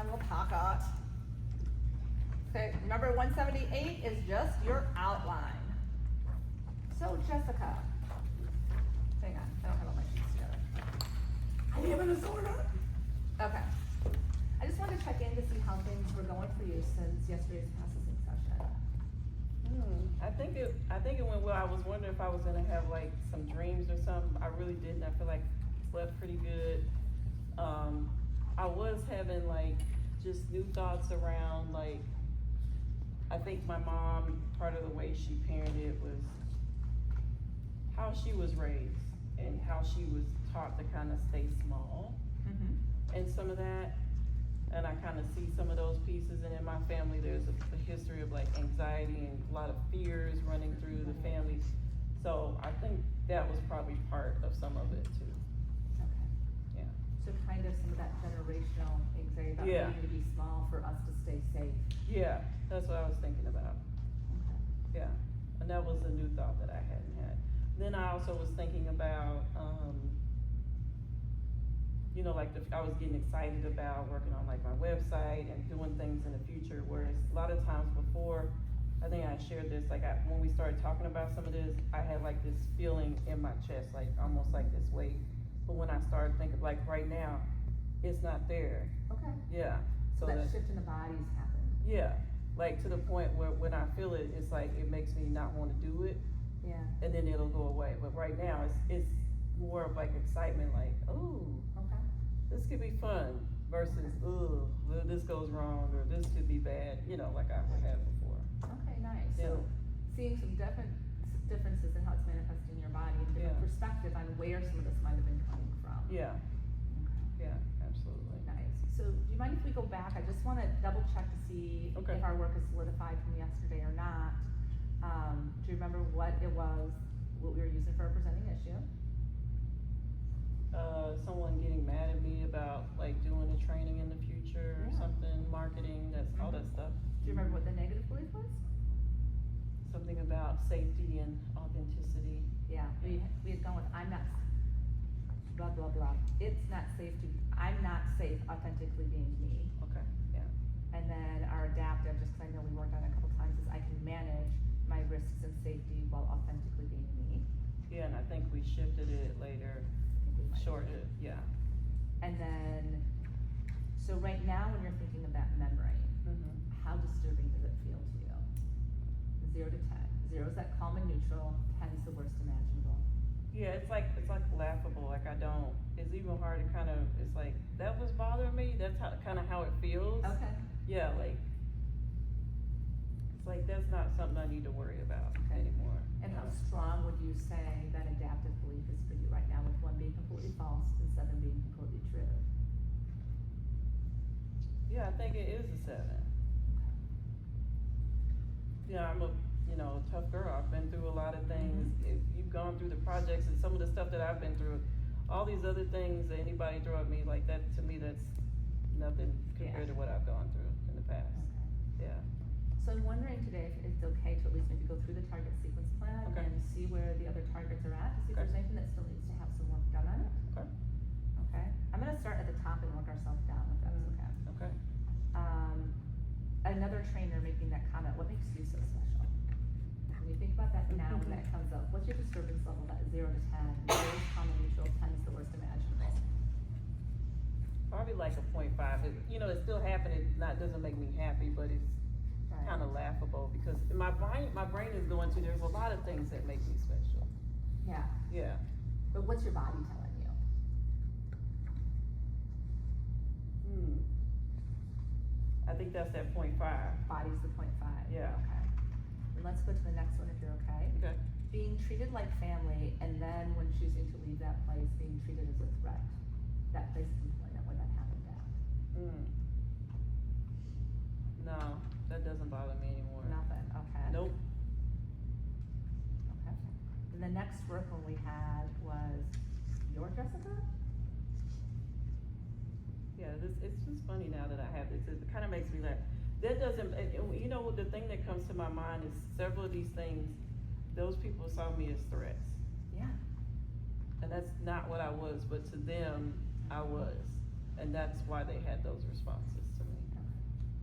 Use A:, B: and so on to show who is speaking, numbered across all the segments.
A: my little pocket. Okay, remember 178 is just your outline. So Jessica, hang on, I don't have all my sheets together. I am in a disorder. Okay. I just wanted to check in to see how things were going for you since yesterday's processing session.
B: I think it went well. I was wondering if I was gonna have like some dreams or something. I really didn't. I feel like I slept pretty good. I was having like just new thoughts around like, I think my mom, part of the way she parented was how she was raised and how she was taught to kind of stay small and some of that. And I kind of see some of those pieces, and in my family, there's a history of like anxiety and a lot of fears running through the family. So I think that was probably part of some of it too.
A: Okay.
B: Yeah.
A: So kind of some of that generational anxiety about needing to be small for us to stay safe.
B: Yeah, that's what I was thinking about.
A: Okay.
B: Yeah, and that was a new thought that I hadn't had. Then I also was thinking about, you know, like I was getting excited about working on like my website and doing things in the future, whereas a lot of times before, I think I shared this, like when we started talking about some of this, I had like this feeling in my chest, like almost like this weight. But when I started thinking, like right now, it's not there.
A: Okay.
B: Yeah.
A: So that shift in the body's happened.
B: Yeah, like to the point where when I feel it, it's like it makes me not want to do it.
A: Yeah.
B: And then it'll go away. But right now, it's more of like excitement, like, oh,
A: okay,
B: this could be fun, versus, oh, well, this goes wrong, or this could be bad, you know, like I had before.
A: Okay, nice.
B: Yeah.
A: So seeing some differences in how it's manifesting in your body and different perspective on where some of this might have been coming from.
B: Yeah.
A: Okay.
B: Yeah, absolutely.
A: Nice. So do you mind if we go back? I just want to double check to see if our work is solidified from yesterday or not. Do you remember what we were using for a presenting issue?
B: Someone getting mad at me about like doing a training in the future or something, marketing, that's all that stuff.
A: Do you remember what the negative belief was?
B: Something about safety and authenticity.
A: Yeah, we had gone with I'm not blah blah blah. It's not safe to. I'm not safe authentically being me.
B: Okay. Yeah.
A: And then our adaptive, just because I know we worked on it a couple times, is I can manage my risks and safety while authentically being me.
B: Yeah, and I think we shifted it later. Shorted, yeah.
A: And then, so right now when you're thinking of that memory, how disturbing does it feel to you? 0 to 10. 0 is that calm and neutral, 10 is the worst imaginable.
B: Yeah, it's like laughable. Like it's even hard to kind of, it's like, that was bothering me. That's kind of how it feels.
A: Okay.
B: Yeah, like, it's like, that's not something I need to worry about anymore.
A: And how strong would you say that adaptive belief is for you right now, with 1 being completely false and 7 being completely true?
B: Yeah, I think it is a 7. Yeah, I'm a tough girl. I've been through a lot of things. If you've gone through the projects and some of the stuff that I've been through, all these other things that anybody throw at me, like that, to me, that's nothing compared to what I've gone through in the past.
A: Okay.
B: Yeah.
A: So I'm wondering today if it's okay to at least maybe go through the target sequence plan and see where the other targets are at, to see if there's anything that still needs to have some work done on it.
B: Okay.
A: Okay. I'm gonna start at the top and work ourselves down, if that's okay.
B: Okay.
A: Another trainer making that comment, what makes you so special? When you think about that now, when that comes up, what's your disturbance level, that 0 to 10? 0 is calm and neutral, 10 is the worst imaginable.
B: Probably like a 0.5. It's still happening. Doesn't make me happy, but it's kind of laughable because my brain is going to, there's a lot of things that make me special.
A: Yeah.
B: Yeah.
A: But what's your body telling you?
B: I think that's that 0.5.
A: Body's the 0.5.
B: Yeah.
A: Okay. And let's go to the next one if you're okay.
B: Okay.
A: Being treated like family, and then when choosing to leave that place, being treated as a threat. That place of employment where that happened at.
B: No, that doesn't bother me anymore.
A: Nothing, okay.
B: Nope.
A: Okay. And the next work one we had was your Jessica?
B: Yeah, it's just funny now that I have this. It kind of makes me laugh. That doesn't, the thing that comes to my mind is several of these things, those people saw me as threats.
A: Yeah.
B: And that's not what I was, but to them, I was. and that's why they had those responses to me.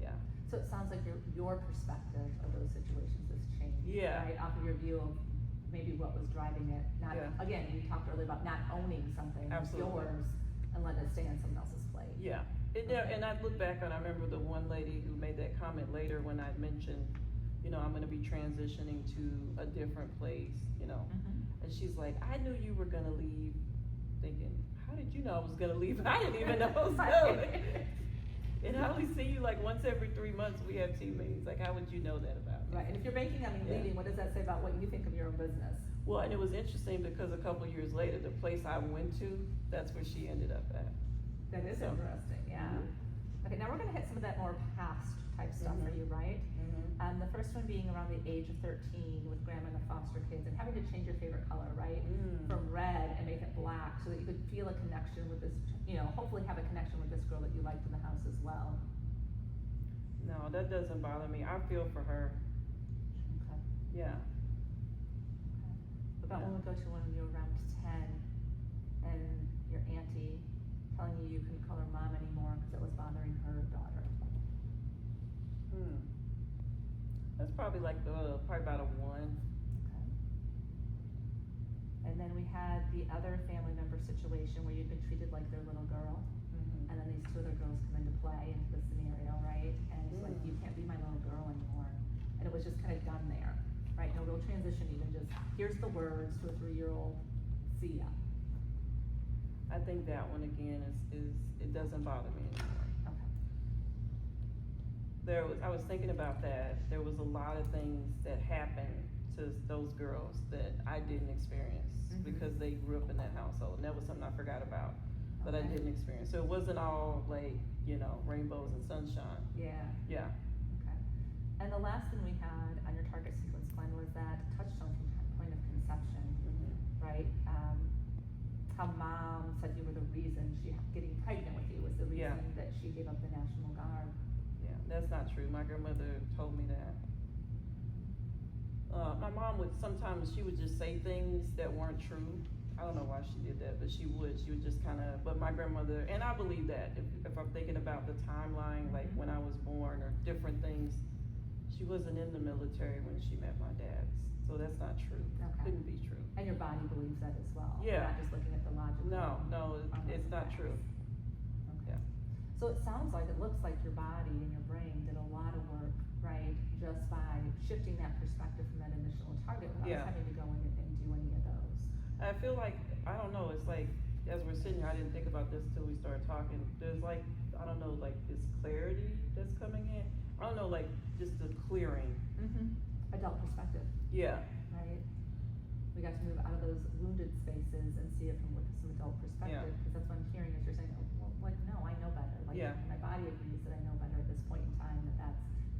B: Yeah.
A: So it sounds like your perspective of those situations has changed,
B: Yeah.
A: right? Off of your view of maybe what was driving it, not,
B: Yeah.
A: again, you talked earlier about not owning something, it's
B: Absolutely.
A: yours, and let it stay on someone else's plate.
B: Yeah, and I look back and I remember the one lady who made that comment later when I mentioned, you know, I'm gonna be transitioning to a different place, you know.
A: Mhm.
B: And she's like, I knew you were gonna leave, thinking, how did you know I was gonna leave? I didn't even know I was going. And I only see you like once every 3 months, we have team meetings, like how would you know that about me?
A: Right, and if you're making, I mean,
B: Yeah.
A: leading, what does that say about what you think of your own business?
B: Well, and it was interesting because a couple of years later, the place I went to, that's where she ended up at.
A: That is
B: So-
A: interesting, yeah.
B: Mhm.
A: Okay, now we're gonna hit some of that more past type stuff for
B: Mhm.
A: you, right?
B: Mm-hmm.
A: The first one being around the age of 13 with grandma and the foster kids and having to change your favorite color, right?
B: Mm.
A: From red and make it black so that you could feel a connection with this, you know, hopefully have a connection with this girl that you liked in the house as well.
B: No, that doesn't bother me. I feel for her.
A: Okay.
B: Yeah.
A: What about when we go to when you're around 10 and your auntie telling you couldn't call her mom anymore because it was bothering her daughter?
B: That's probably like probably about a 1.
A: Okay. And then we had the other family member situation where you'd been treated like their little girl,
B: Mm-hmm.
A: and then these two other girls come into play into the scenario, right? And it's like, you can't be my little girl anymore. And it was just kind of done there, right? No real transition, even just, here's the words to a 3-year-old, see ya.
B: I think that one again is it doesn't bother me anymore.
A: Okay.
B: I was thinking about that. There was a lot of things that happened to those girls that I didn't experience
A: Mhm.
B: because they grew up in that household, and that was something I forgot about that I
A: Okay.
B: didn't experience. So it wasn't all like, you know, rainbows and sunshine.
A: Yeah.
B: Yeah.
A: Okay. And the last thing we had on your target sequence plan was that touchstone from point of conception,
B: Mm-hmm.
A: right? How mom said you were the reason getting pregnant with you was the reason
B: Yeah.
A: that she gave up the National Guard.
B: Yeah, that's not true. My grandmother told me that. My mom would sometimes, she would just say things that weren't true. I don't know why she did that, but she would just kind of, but my grandmother, and I believe that, if I'm thinking about the timeline, like when I was born or different things, she wasn't in the military when she met my dad, so that's not true.
A: Okay.
B: Couldn't be true.
A: And your body believes that as well.
B: Yeah.
A: Not just looking at the logical.
B: No, it's not true.
A: Okay.
B: Yeah.
A: So it sounds like, it looks like your body and your brain did a lot of work, right? Just by shifting that perspective from that initial target without
B: Yeah.
A: having to go in and do any of those.
B: I feel like, I don't know, it's like, as we're sitting here, I didn't think about this till we started talking, there's like, I don't know, like this clarity that's coming in, I don't know, like, just the clearing.
A: Mm-hmm. Adult perspective,
B: Yeah,
A: right? We got to move out of those wounded spaces and see it from with some adult perspective, because that's what I'm hearing is you're saying, oh, well, like, no, I know better. Like,
B: Yeah.
A: my body agrees that I know better at this point in time,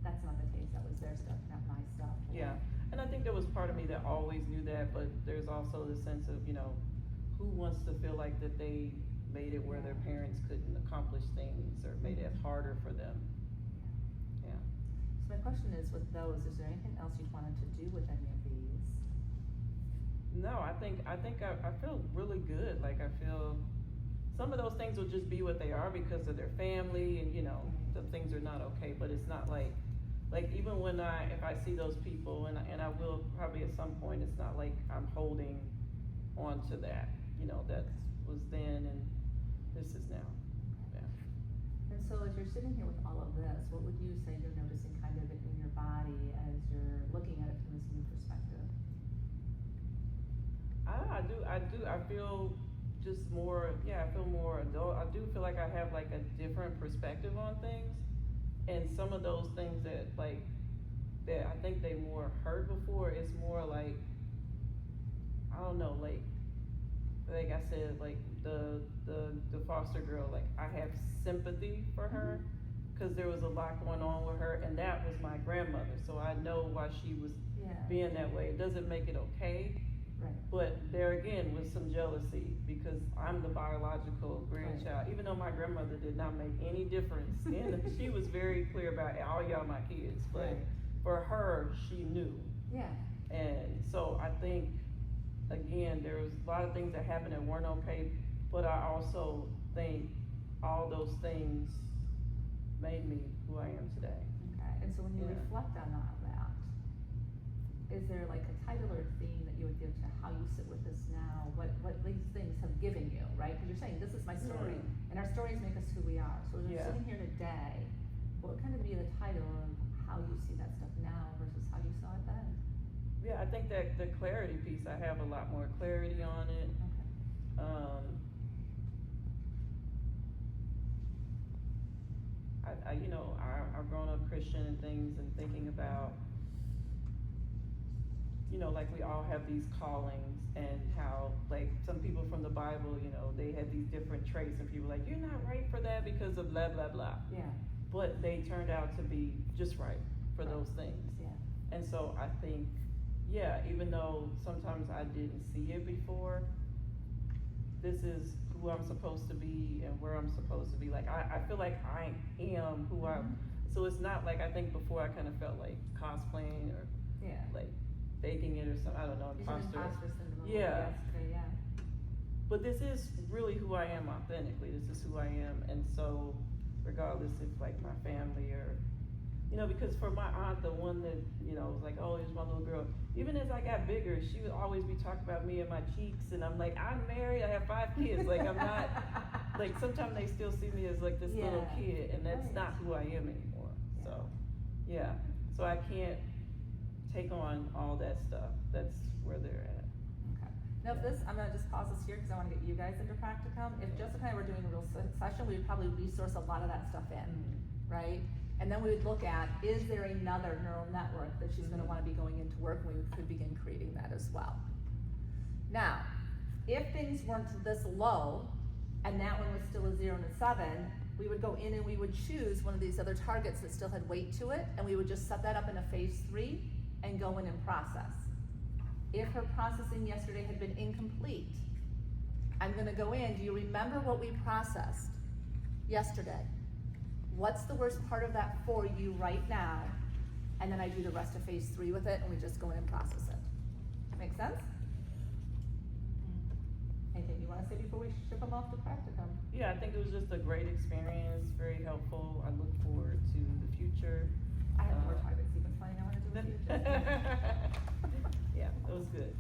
A: that's not the case, that was their stuff, not my stuff.
B: yeah, and I think there was part of me that always knew that, but there's also the sense of, you know, who wants to feel like that they made it where their parents couldn't accomplish things or made it harder for them. Yeah.
A: So my question is, with those, is there anything else you'd wanted to do with any of these?
B: No, I think I feel really good. Like I feel some of those things will just be what they are because of their family and, you know, the things are not okay, but it's not like even when if I see those people and I will probably at some point, it's not like I'm holding on to that, you know, that was then and this is now. Yeah.
A: And so as you're sitting here with all of this, what would you say you're noticing kind of in your body as you're looking at it from this new perspective?
B: I do. I feel just more, I feel more adult. I do feel like I have like a different perspective on things. And some of those things that I think they more heard before, it's more like, I don't know, like I said, like the foster girl, like I have sympathy for her because there was a lot going on with her and that was my grandmother. So I know why she was being that way. It doesn't make it okay.
A: Right.
B: But there again was some jealousy because I'm the biological grandchild. Even though my grandmother did not make any difference in it, she was very clear about all y'all my kids. But for her, she knew.
A: Yeah.
B: And so I think, again, there was a lot of things that happened that weren't okay, but I also think all those those things made me who I am today.
A: Okay, and so when you
B: Yeah.
A: reflect on all that, is there like a title or theme that you would give to how you sit with this now? What these things have given you, right? Because you're saying, this is my story, and our stories make us who we are. So as you're
B: Yeah.
A: sitting here today, what kind of be the title of how you see that stuff now versus how you saw it then?
B: Yeah, I think that the clarity piece, I have a lot more clarity on it.
A: Okay.
B: You know, I've grown up Christian and things and thinking about, you know, like we all have these callings and how, like, some people from the Bible, you know, they had these different traits and people are like, you're not right for that because of blah, blah, blah.
A: Yeah.
B: But they turned out to be just right for those things.
A: Yeah.
B: And so I think, yeah, even though sometimes I didn't see it before, this is who I'm supposed to be and where I'm supposed to be. Like, I feel like I am who I'm, so it's not like, I think before I kind of felt like cosplaying or
A: Yeah.
B: like faking it or something, I don't know,
A: It's an
B: imposter.
A: imposter syndrome.
B: Yeah.
A: Yes, okay, yeah.
B: But this is really who I am authentically, this is who I am, and so regardless if like my family or, you know, because for my aunt, the one that, you know, was like, oh, here's my little girl, even as I got bigger, she would always be talking about me and my cheeks, and I'm like, I'm married, I have 5 kids, like I'm not, like sometimes they still see me as like this little kid, and that's
A: Right.
B: not who I am anymore,
A: Yeah.
B: so, yeah, so I can't take on all that stuff, that's where they're at.
A: Okay. Now if this, I'm gonna just pause this here because I wanna get you guys into practicum. If Jessica and I were doing a real session, we would probably resource a lot of that stuff in, right? And then we would look at, is there another neural network that she's gonna wanna be going into work, and we could begin creating that as well. Now, if things weren't this low, and that one was still a 0 and a 7, we would go in and we would choose one of these other targets that still had weight to it, and we would just set that up in a phase 3 and go in and process. If her processing yesterday had been incomplete, I'm gonna go in, do you remember what we processed yesterday? What's the worst part of that for you right now? And then I do the rest of phase 3 with it, and we just go in and process it. Make sense? Anything you wanna say before we ship them off to practicum?
B: Yeah, I think it was just a great experience, very helpful, I look forward to the future.
A: I have more targets even planning I wanna do with you.
B: Yeah, it was good.